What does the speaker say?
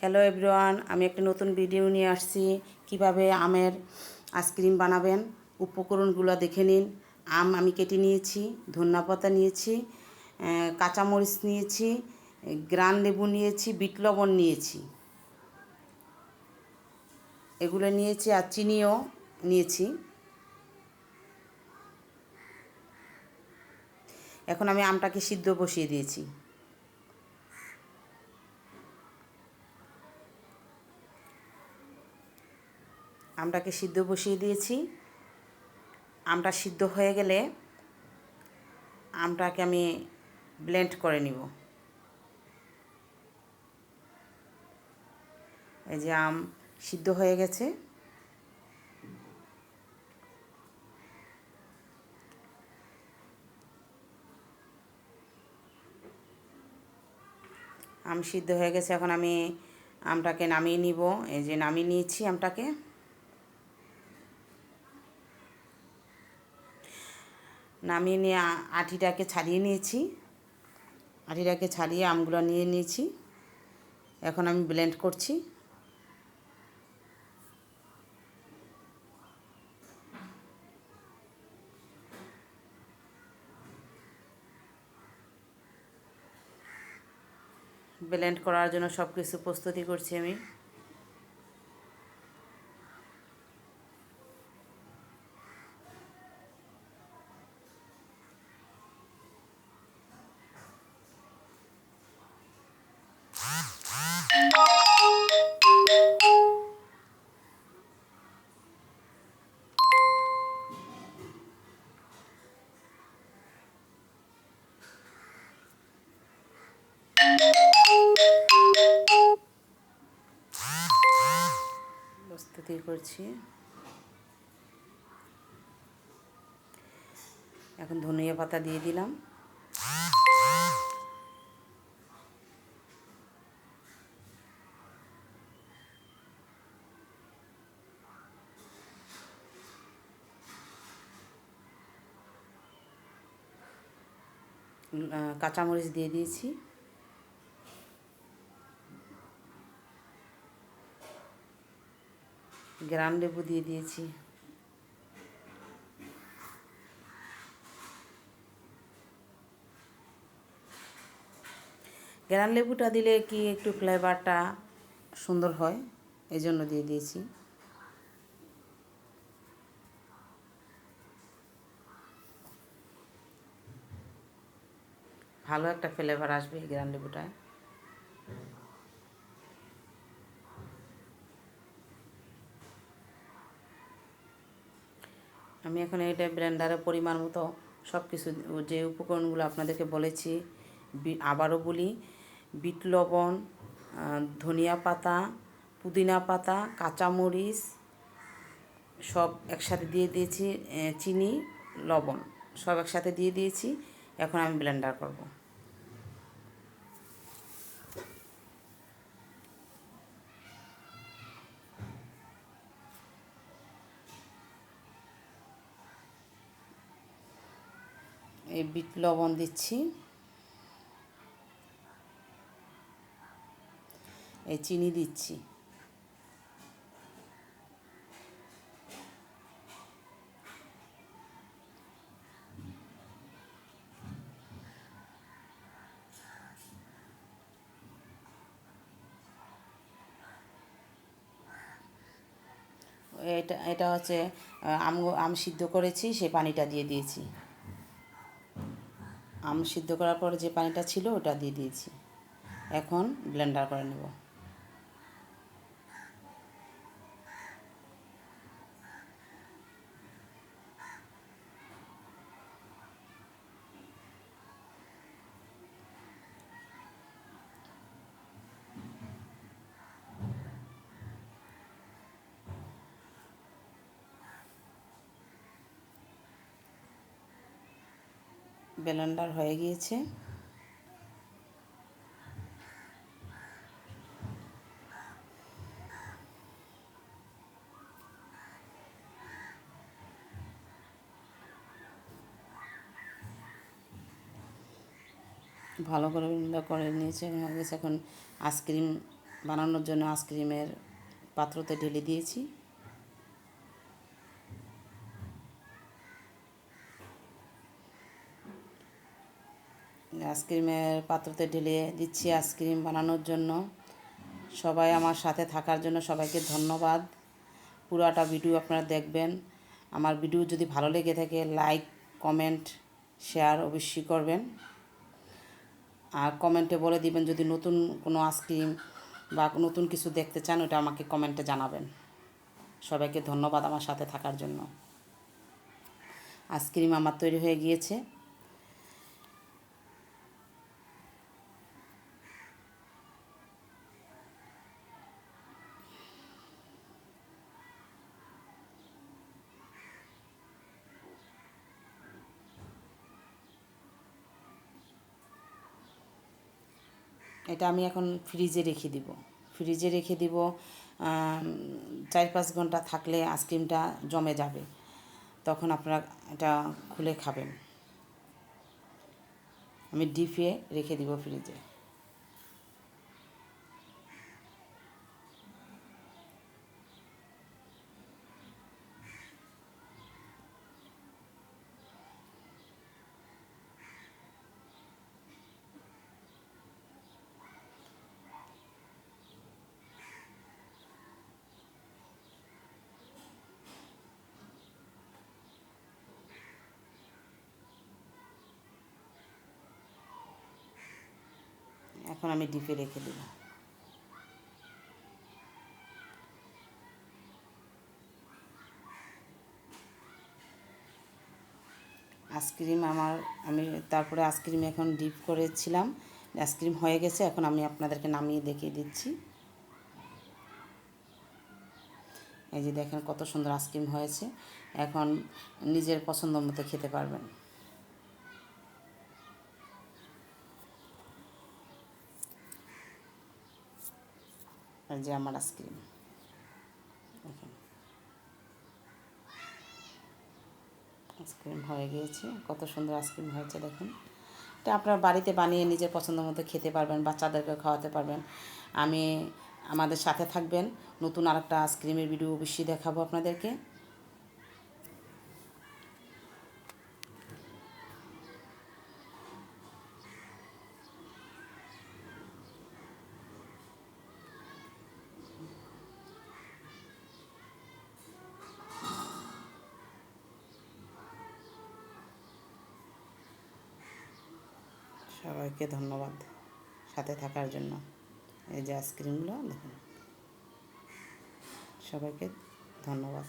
Hello everyone, আমি একটা নতুন ভিডিও নিয়ে আসছি কিভাবে আমের আইসক্রিম বানাবেন। উপকরণগুলো দেখে নিন। আম আমি কেটে নিয়েছি, ধনিয়াপাতা নিয়েছি, কাঁচামরিচ নিয়েছি, গ্রান লেবু নিয়েছি, বিট লবণ নিয়েছি, এগুলো নিয়েছি আর চিনিও নিয়েছি। এখন আমি আমটাকে সিদ্ধ বসিয়ে দিয়েছি। আমটাকে সিদ্ধ বসিয়ে দিয়েছি। আমটা সিদ্ধ হয়ে গেলে আমটাকে আমি ব্লেন্ড করে নিব। এই যে আম সিদ্ধ হয়ে গেছে। আম সিদ্ধ হয়ে গেছে, এখন আমি আমটাকে নামিয়ে নিব। এই যে নামিয়ে নিয়েছি আমটাকে। নামিয়ে নিয়ে আটিটাকে ছাড়িয়ে নিয়েছি। আটিটাকে ছাড়িয়ে আমগুলো নিয়ে নিয়েছি। এখন আমি ব্লেন্ড করছি। ব্লেন্ড করার জন্য সব কিছু প্রস্তুতি করছি আমি। প্রস্তুতি করছি। এখন ধনিয়া পাতা দিয়ে দিলাম। কাঁচামরিচ দিয়ে দিয়েছি। গ্রান লেবু দিয়ে দিয়েছি। গ্রান লেবুটা দিলে কি একটু ফ্লেভারটা সুন্দর হয়, এই জন্য দিয়ে দিয়েছি। ভালো একটা ফ্লেভার আসবে এই গ্রান লেবুটায়। আমি এখন এটা ব্লেন্ডারে পরিমাণ মতো সব কিছু যে উপকরণগুলো আপনাদেরকে বলেছি আবারও বলি, বিট লবণ, ধনিয়া পাতা, পুদিনা পাতা, কাঁচামরিচ সব একসাথে দিয়ে দিয়েছি, চিনি, লবণ সব একসাথে দিয়ে দিয়েছি। এখন আমি ব্লেন্ডার করব। এই বিট লবণ দিচ্ছি, এই চিনি দিচ্ছি। এটা হচ্ছে আম সিদ্ধ করেছি, সেই পানিটা দিয়ে দিয়েছি। আম সিদ্ধ করার পরে যে পানিটা ছিল ওটা দিয়ে দিয়েছি। এখন ব্লেন্ডার করে নেব। ব্লেন্ডার হয়ে গিয়েছে। ভালো করে ব্লেন্ডার করে নিয়েছে হয়ে গেছে। এখন আইসক্রিম বানানোর জন্য আইসক্রিমের পাত্রতে ঢেলে দিয়েছি। আইসক্রিমের পাত্রতে ঢেলে দিচ্ছি আইসক্রিম বানানোর জন্য। সবাই আমার সাথে থাকার জন্য সবাইকে ধন্যবাদ। পুরাটা ভিডিও আপনারা দেখবেন। আমার ভিডিও যদি ভালো লেগে থাকে লাইক, কমেন্ট, শেয়ার অবশ্যই করবেন। আর কমেন্টে বলে দিবেন যদি নতুন কোনো আইসক্রিম বা নতুন কিছু দেখতে চান, ওটা আমাকে কমেন্টে জানাবেন। সবাইকে ধন্যবাদ আমার সাথে থাকার জন্য। আইসক্রিম আমার তৈরি হয়ে গিয়েছে। এটা আমি এখন ফ্রিজে রেখে দিব। ফ্রিজে রেখে দিব 4-5 ঘন্টা থাকলে আইসক্রিমটা জমে যাবে, তখন আপনারা এটা খুলে খাবেন। আমি ডিপে রেখে দিব ফ্রিজে। এখন আমি ডিপে রেখে দেব। আইসক্রিম আমি তারপরে আইসক্রিম এখন ডিপ করেছিলাম, আইসক্রিম হয়ে গেছে। এখন আমি আপনাদেরকে নামিয়ে দেখিয়ে দিচ্ছি। এই যে দেখেন কত সুন্দর আইসক্রিম হয়েছে। এখন নিজের পছন্দ মতো খেতে পারবেন। এই যে আমার আইসক্রিম দেখেন, আইসক্রিম হয়ে গিয়েছে। কত সুন্দর আইসক্রিম হয়েছে দেখুন। এটা আপনার বাড়িতে বানিয়ে নিজের পছন্দ মতো খেতে পারবেন, বাচ্চাদেরকে খাওয়াতে পারবেন। আমাদের সাথে থাকবেন। নতুন আরেকটা আইসক্রিমের ভিডিও অবশ্যই দেখাবো আপনাদেরকে। সবাইকে ধন্যবাদ সাথে থাকার জন্য। এই যে আইসক্রিমগুলো দেখুন। সবাইকে ধন্যবাদ।